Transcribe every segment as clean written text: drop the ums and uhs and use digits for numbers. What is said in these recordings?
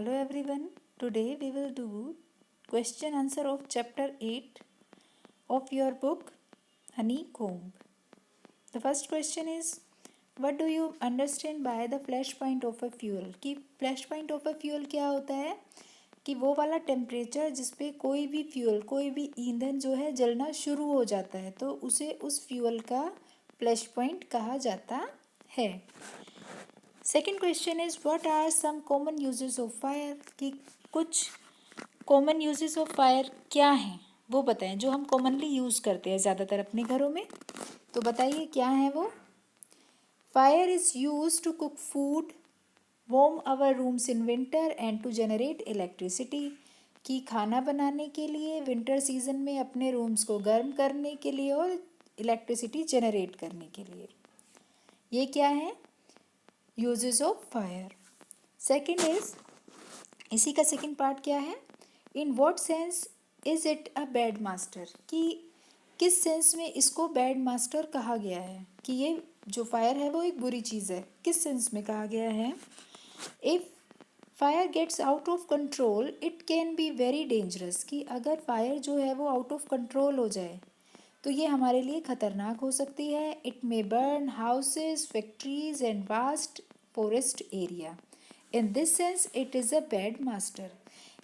Hello everyone. Today we will do question answer of chapter 8 of your book Honeycomb. The first question is, what do you understand by the flash point of a fuel? कि flash point of a fuel क्या होता है कि वो वाला temperature जिसपे कोई भी फ्यूल कोई भी ईंधन जो है जलना शुरू हो जाता है तो उसे उस फ्यूल का फ्लैश पॉइंट कहा जाता है। Second question is what are some common uses of fire कि कुछ कॉमन यूजेस ऑफ फायर क्या हैं वो बताएं जो हम कॉमनली यूज़ करते हैं ज़्यादातर अपने घरों में। तो बताइए क्या है वो। Fire is use to cook food, warm our rooms in winter and to generate electricity कि खाना बनाने के लिए, विंटर सीजन में अपने रूम्स को गर्म करने के लिए और इलेक्ट्रिसिटी जनरेट करने के लिए। ये क्या है uses of fire. Second is इसी का सेकेंड पार्ट क्या है, in what sense is it a bad master कि किस सेंस में इसको बैड मास्टर कहा गया है कि ये जो फायर है वो एक बुरी चीज़ है, किस सेंस में कहा गया है। If fire gets out of control it can be very dangerous कि अगर फायर जो है वो आउट ऑफ कंट्रोल हो जाए तो ये हमारे लिए ख़तरनाक हो सकती है। It may burn houses, factories and vast forest area. In this sense it is a bad master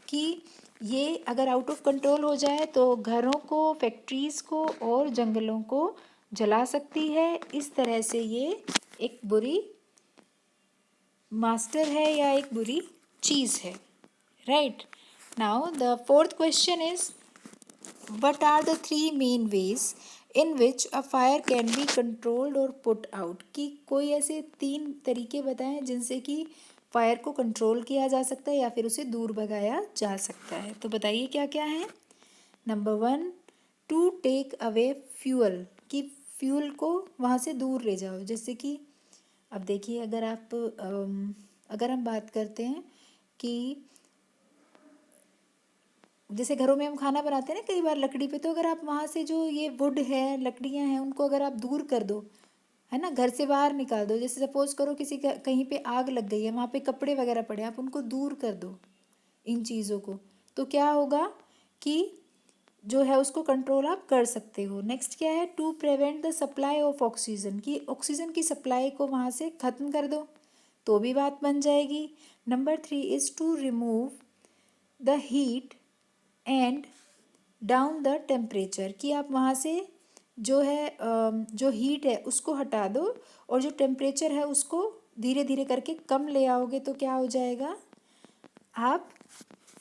कि ये अगर आउट ऑफ कंट्रोल हो जाए तो घरों को, फैक्ट्रीज़ को और जंगलों को जला सकती है। इस तरह से ये एक बुरी मास्टर है या एक बुरी चीज़ है। Right now the fourth question is what are the three main ways in which a fire can be controlled or put out कि कोई ऐसे 3 तरीके बताएं जिनसे कि फायर को कंट्रोल किया जा सकता है या फिर उसे दूर भगाया जा सकता है। तो बताइए क्या क्या है। Number 1, to take away fuel कि फ्यूल को वहाँ से दूर ले जाओ। जैसे कि अब देखिए अगर हम बात करते हैं कि जैसे घरों में हम खाना बनाते हैं ना कई बार लकड़ी पे, तो अगर आप वहाँ से जो ये वुड है, लकड़ियाँ हैं, उनको अगर आप दूर कर दो, है ना, घर से बाहर निकाल दो। जैसे सपोज़ करो किसी का कहीं पे आग लग गई है, वहाँ पे कपड़े वगैरह पड़े, आप उनको दूर कर दो इन चीज़ों को, तो क्या होगा कि जो है उसको कंट्रोल आप कर सकते हो। नेक्स्ट क्या है, to prevent the supply of oxygen कि ऑक्सीजन की सप्लाई को वहाँ से ख़त्म कर दो तो भी बात बन जाएगी। Number 3 is to remove the heat and down the temperature कि आप वहाँ से जो है जो हीट है उसको हटा दो और जो टेम्परेचर है उसको धीरे धीरे करके कम ले आओगे तो क्या हो जाएगा, आप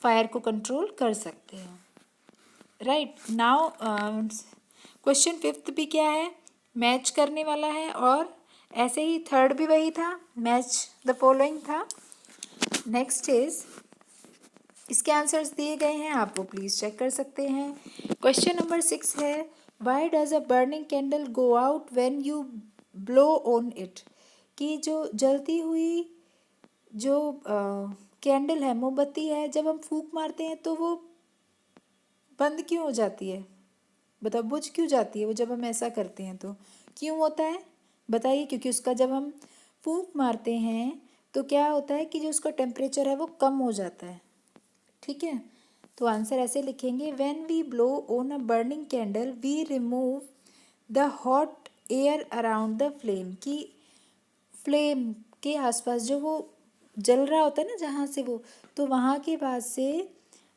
फायर को कंट्रोल कर सकते हो। राइट नाउ क्वेश्चन फिफ्थ भी क्या है, मैच करने वाला है और ऐसे ही थर्ड भी वही था, मैच द फॉलोइंग था। नेक्स्ट इज इसके आंसर्स दिए गए हैं, आप वो प्लीज़ चेक कर सकते हैं। क्वेश्चन नंबर 6 है, why does a burning candle go out when you blow on it कि जो जलती हुई जो कैंडल है, मोमबत्ती है, जब हम फूंक मारते हैं तो वो बंद क्यों हो जाती है, बताओ बुझ क्यों जाती है वो जब हम ऐसा करते हैं तो क्यों होता है बताइए। क्योंकि उसका जब हम फूंक मारते हैं तो क्या होता है कि जो उसका टेम्परेचर है वो कम हो जाता है। ठीक है, तो आंसर ऐसे लिखेंगे, when we blow on a burning candle we remove the hot air around the flame कि फ्लेम के आसपास जो वो जल रहा होता है ना जहाँ से वो, तो वहाँ के पास से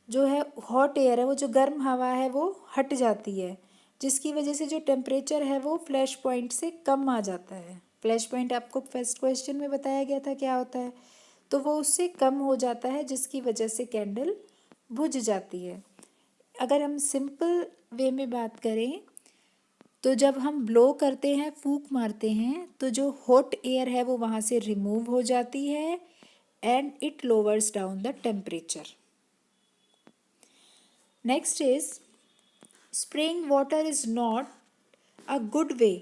जो है हॉट एयर है, वो जो गर्म हवा है वो हट जाती है, जिसकी वजह से जो टेम्परेचर है वो फ्लैश पॉइंट से कम आ जाता है। फ्लैश पॉइंट आपको फर्स्ट क्वेश्चन में बताया गया था क्या होता है, तो वो उससे कम हो जाता है जिसकी वजह से कैंडल बुझ जाती है। अगर हम सिंपल वे में बात करें तो जब हम ब्लो करते हैं, फूंक मारते हैं, तो जो हॉट एयर है वो वहाँ से रिमूव हो जाती है and it lowers down the temperature. Next is spraying water is not a good way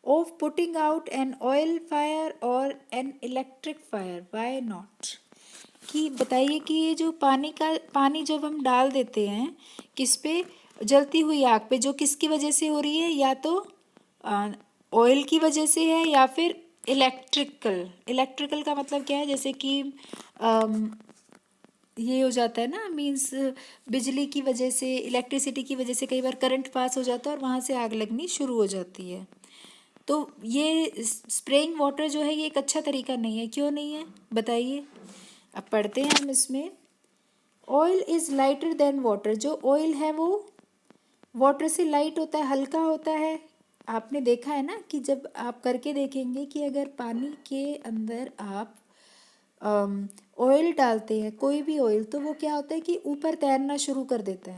of putting out an oil fire or an electric fire. Why not? कि बताइए कि ये जो पानी जब हम डाल देते हैं किस पे, जलती हुई आग पे, जो किसकी वजह से हो रही है, या तो ऑयल की वजह से है या फिर इलेक्ट्रिकल का मतलब क्या है, जैसे कि ये हो जाता है ना, मीन्स बिजली की वजह से, इलेक्ट्रिसिटी की वजह से कई बार करंट पास हो जाता है और वहाँ से आग लगनी शुरू हो जाती है। तो ये स्प्रेइंग वाटर जो है ये एक अच्छा तरीका नहीं है। क्यों नहीं है बताइए। अब पढ़ते हैं हम इसमें। Oil is lighter than water, जो ऑयल है वो वाटर से लाइट होता है, हल्का होता है। आपने देखा है ना कि जब आप करके देखेंगे कि अगर पानी के अंदर आप ऑयल डालते हैं, कोई भी ऑयल, तो वो क्या होता है कि ऊपर तैरना शुरू कर देता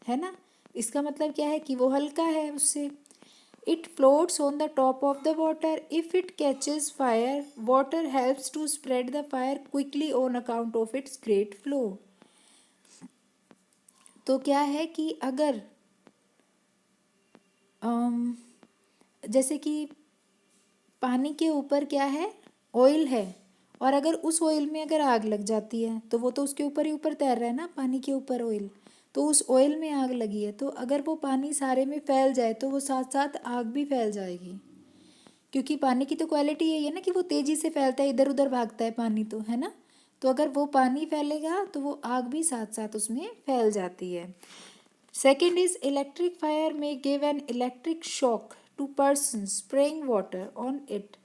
है ना। इसका मतलब क्या है कि वो हल्का है उससे। It floats on the top of the water. If it catches fire, water helps to spread the fire quickly on account of its great flow. तो क्या है कि अगर अम, जैसे कि पानी के ऊपर क्या है, ऑयल है, और अगर उस ऑयल में अगर आग लग जाती है तो वो तो उसके ऊपर ही ऊपर तैर रहा है ना, पानी के ऊपर ऑयल, तो उस ऑयल में आग लगी है, तो अगर वो पानी सारे में फैल जाए तो वो साथ साथ आग भी फैल जाएगी। क्योंकि पानी की तो क्वालिटी यही है ना कि वो तेज़ी से फैलता है, इधर उधर भागता है पानी, तो है ना। तो अगर वो पानी फैलेगा तो वो आग भी साथ साथ उसमें फैल जाती है। सेकेंड इज इलेक्ट्रिक फायर में give an electric shock to person spraying water on it,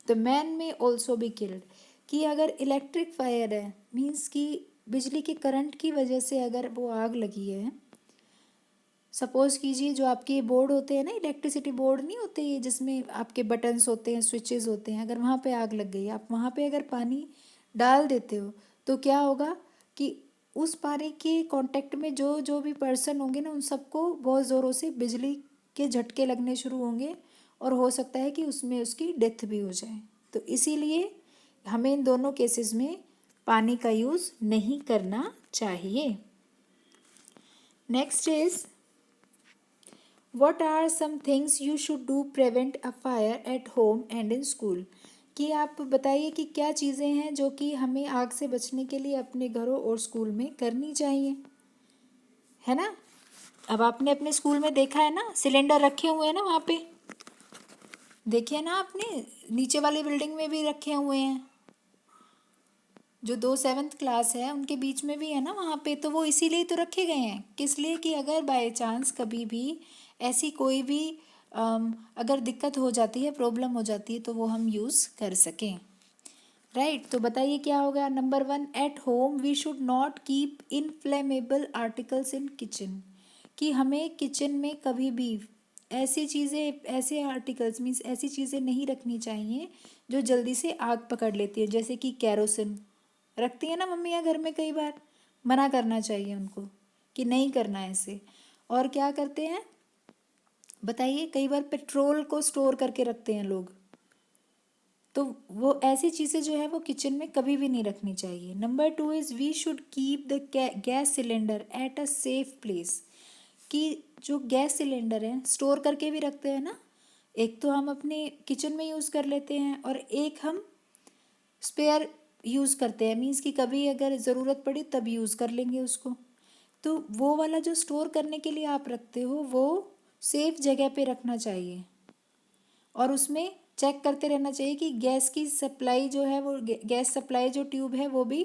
the man में ऑल्सो बी किल्ड। कि अगर इलेक्ट्रिक फायर है, मीन्स कि बिजली के करंट की वजह से अगर वो आग लगी है, सपोज कीजिए जो आपके बोर्ड होते हैं ना, इलेक्ट्रिसिटी बोर्ड नहीं होते ये जिसमें आपके बटन्स होते हैं, स्विचेस होते हैं, अगर वहाँ पे आग लग गई, आप वहाँ पे अगर पानी डाल देते हो तो क्या होगा कि उस पानी के कांटेक्ट में जो जो भी पर्सन होंगे ना, उन सबको बहुत ज़ोरों से बिजली के झटके लगने शुरू होंगे और हो सकता है कि उसमें उसकी डेथ भी हो जाए। तो इसीलिए हमें इन दोनों केसेस में पानी का यूज़ नहीं करना चाहिए। Next is What are some things you should do prevent a fire at home and in school? कि आप बताइए कि क्या चीज़ें हैं जो कि हमें आग से बचने के लिए अपने घरों और स्कूल में करनी चाहिए, है ना। अब आपने अपने स्कूल में देखा है ना, सिलेंडर रखे हुए हैं ना वहाँ पे, देखिए ना आपने, नीचे वाली बिल्डिंग में भी रखे हुए हैं। जो 2 7th क्लास है उनके बीच में भी है ना वहाँ पे, तो वो इसीलिए तो रखे गए हैं, किस लिए कि अगर बाय चांस कभी भी ऐसी कोई भी अगर दिक्कत हो जाती है, प्रॉब्लम हो जाती है, तो वो हम यूज़ कर सकें। राइट, तो बताइए क्या होगा। Number 1, at home we should not keep inflammable articles in kitchen. कि हमें किचन में कभी भी ऐसी चीज़ें, ऐसे आर्टिकल्स मीन्स ऐसी चीज़ें नहीं रखनी चाहिए जो जल्दी से आग पकड़ लेती है, जैसे कि कैरोसिन रखती है ना मम्मियाँ घर में, कई बार मना करना चाहिए उनको कि नहीं करना है ऐसे। और क्या करते हैं बताइए, कई बार पेट्रोल को स्टोर करके रखते हैं लोग, तो वो ऐसी चीज़ें जो है वो किचन में कभी भी नहीं रखनी चाहिए। Number 2 is we should keep the gas cylinder at a safe place. कि जो गैस सिलेंडर है स्टोर करके भी रखते हैं ना, एक तो हम अपने किचन में यूज़ कर लेते हैं और एक हम स्पेयर यूज़ करते हैं, मीन्स कि कभी अगर ज़रूरत पड़ी तब यूज़ कर लेंगे उसको। तो वो वाला जो स्टोर करने के लिए आप रखते हो वो सेफ जगह पे रखना चाहिए, और उसमें चेक करते रहना चाहिए कि गैस की सप्लाई जो है वो गैस सप्लाई जो ट्यूब है वो भी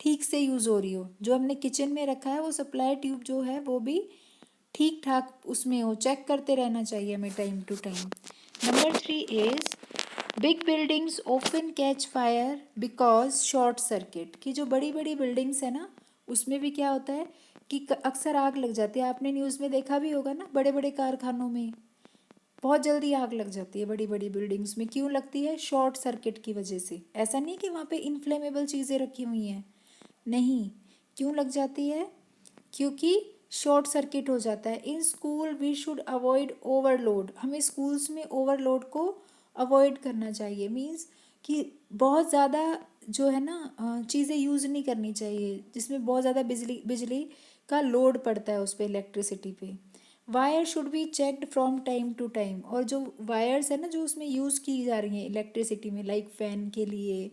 ठीक से यूज़ हो रही हो। जो हमने किचन में रखा है वो सप्लाई ट्यूब जो है वो भी ठीक ठाक उसमें हो, चेक करते रहना चाहिए हमें time to time. Number 3 is big buildings often catch fire because short circuit. की जो बड़ी बड़ी बिल्डिंग्स है ना उसमें भी क्या होता है कि अक्सर आग लग जाती है। आपने न्यूज़ में देखा भी होगा ना, बड़े बड़े कारखानों में बहुत जल्दी आग लग जाती है बड़ी बड़ी बिल्डिंग्स में। क्यों लगती है? शॉर्ट सर्किट की वजह से। ऐसा नहीं कि वहाँ पे इनफ्लेमेबल चीज़ें रखी हुई हैं, नहीं। क्यों लग जाती है? क्योंकि शॉर्ट सर्किट हो जाता है। In school we should avoid overload. हमें स्कूल्स में ओवरलोड को अवॉइड करना चाहिए, मीन्स कि बहुत ज़्यादा जो है ना चीज़ें यूज़ नहीं करनी चाहिए जिसमें बहुत ज़्यादा बिजली बिजली का लोड पड़ता है उस पर, इलेक्ट्रिसिटी पे। Wire should be checked from time to time. और जो वायर्स है ना जो उसमें यूज़ की जा रही हैं इलेक्ट्रिसिटी में, लाइक फ़ैन के लिए,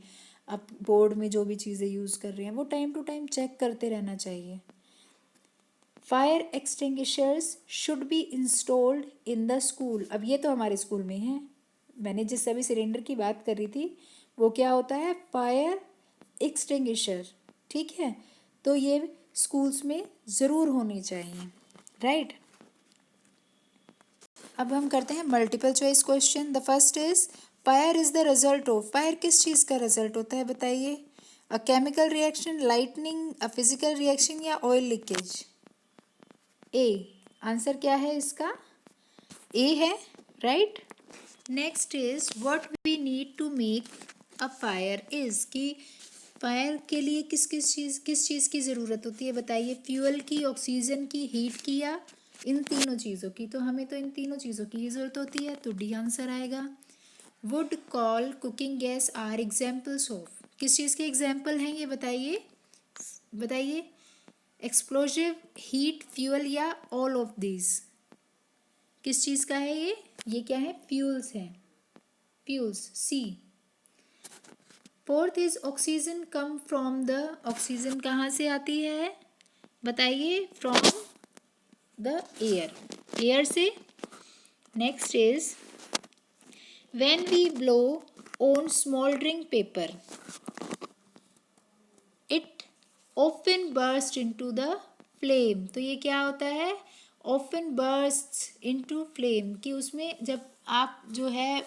आप बोर्ड में जो भी चीज़ें यूज़ कर रहे हैं वो टाइम टू टाइम चेक करते रहना चाहिए। Fire extinguishers should be installed in the school. अब ये तो हमारे स्कूल में है, मैंने जिस सभी सिलेंडर की बात कर रही थी वो क्या होता है? Fire extinguisher. ठीक है, तो ये स्कूल्स में ज़रूर होनी चाहिए, राइट। अब हम करते हैं multiple choice question. The first is fire is the result of, fire किस चीज़ का रिजल्ट होता है बताइए? A chemical reaction, lightning, a physical reaction या ऑयल लीकेज? ए आंसर क्या है इसका? ए है, right. Next is what we need to make a fire is, कि फायर के लिए किस चीज़ की ज़रूरत होती है बताइए? फ्यूल की, ऑक्सीजन की, हीट की, या इन तीनों चीज़ों की? तो हमें तो इन तीनों चीज़ों की ही ज़रूरत होती है, तो डी आंसर आएगा। Wood, coal, cooking gas are examples of, किस चीज़ के एग्जाम्पल हैं ये बताइए? बताइए, एक्सप्लोजिव, हीट, फ्यूल या ऑल ऑफ दीज? किस चीज़ का है ये क्या है? फ्यूल्स हैं, fuels, C. Fourth is oxygen come from the, oxygen कहाँ से आती है बताइए? फ्रॉम द एयर, एयर से। Next is when we blow on smouldering paper it often burst into the flame, तो ये क्या होता है? ऑफन बर्स्ट इनटू फ्लेम, कि उसमें जब आप जो है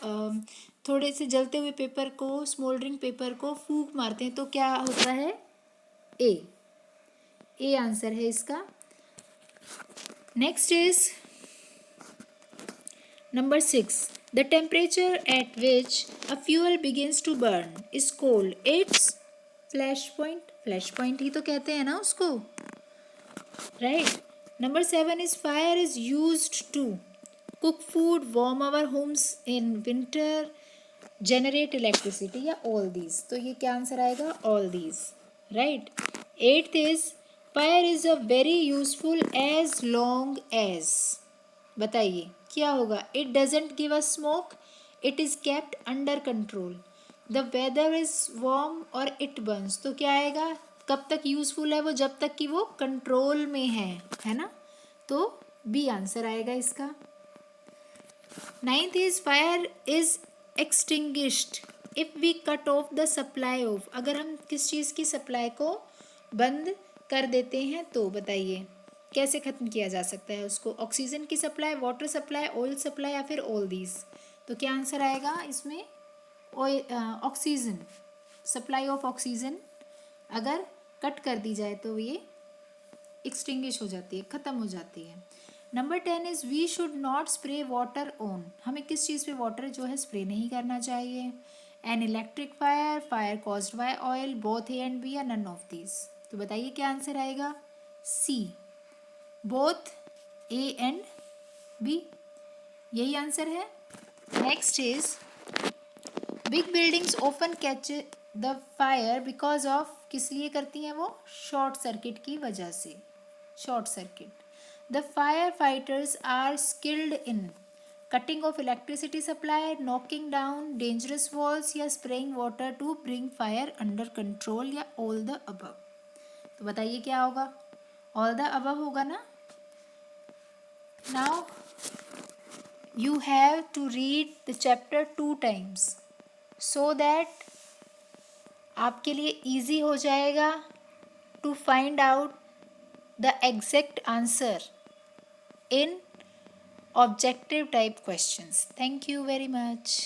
थोड़े से जलते हुए पेपर को, स्मोल्डरिंग पेपर को फूंक मारते हैं तो क्या होता है? ए आंसर है इसका। Next is number 6, the temperature at which a fuel begins to burn is called its flash point, flash point ही तो कहते हैं ना उसको, right. Number 7 is fire is used to cook food, warm our homes in winter, generate electricity, या all these? तो ये क्या आंसर आएगा? All these, right. Eighth is fire is a very useful as long as, बताइए क्या होगा? It doesn't give a smoke, it is kept under control, the weather is warm, और it burns, तो क्या आएगा? कब तक यूजफुल है वो? जब तक कि वो कंट्रोल में है ना? तो बी आंसर आएगा इसका। Ninth is fire is extinguished if we cut off the supply of, अगर हम किस चीज़ की सप्लाई को बंद कर देते हैं तो बताइए कैसे ख़त्म किया जा सकता है उसको? ऑक्सीजन की supply, water supply, oil supply, या फिर ऑल दीज? तो क्या आंसर आएगा इसमें? ऑक्सीजन, सप्लाई ऑफ ऑक्सीजन अगर कट कर दी जाए तो ये एक्सटिंग्विश हो जाती है, ख़त्म हो जाती है। Number 10 is we should not spray water on, हमें किस चीज़ पे वाटर जो है स्प्रे नहीं करना चाहिए? An electric fire, fire caused by oil, both A and B, या नन ऑफ दीज? तो बताइए क्या आंसर आएगा? C, both A and B, यही आंसर है। Next is big buildings open catch the fire because of, किस लिए करती हैं वो? शॉर्ट सर्किट की वजह से, short circuit. The fire fighters are skilled in cutting off electricity supply, knocking down dangerous walls, या spraying water to bring fire under control, या ऑल द अबव? तो बताइए क्या होगा? ऑल द अबव होगा ना। Now you have to read the chapter 2 times so that आपके लिए easy हो जाएगा to find out the exact answer in objective type questions. Thank you very much.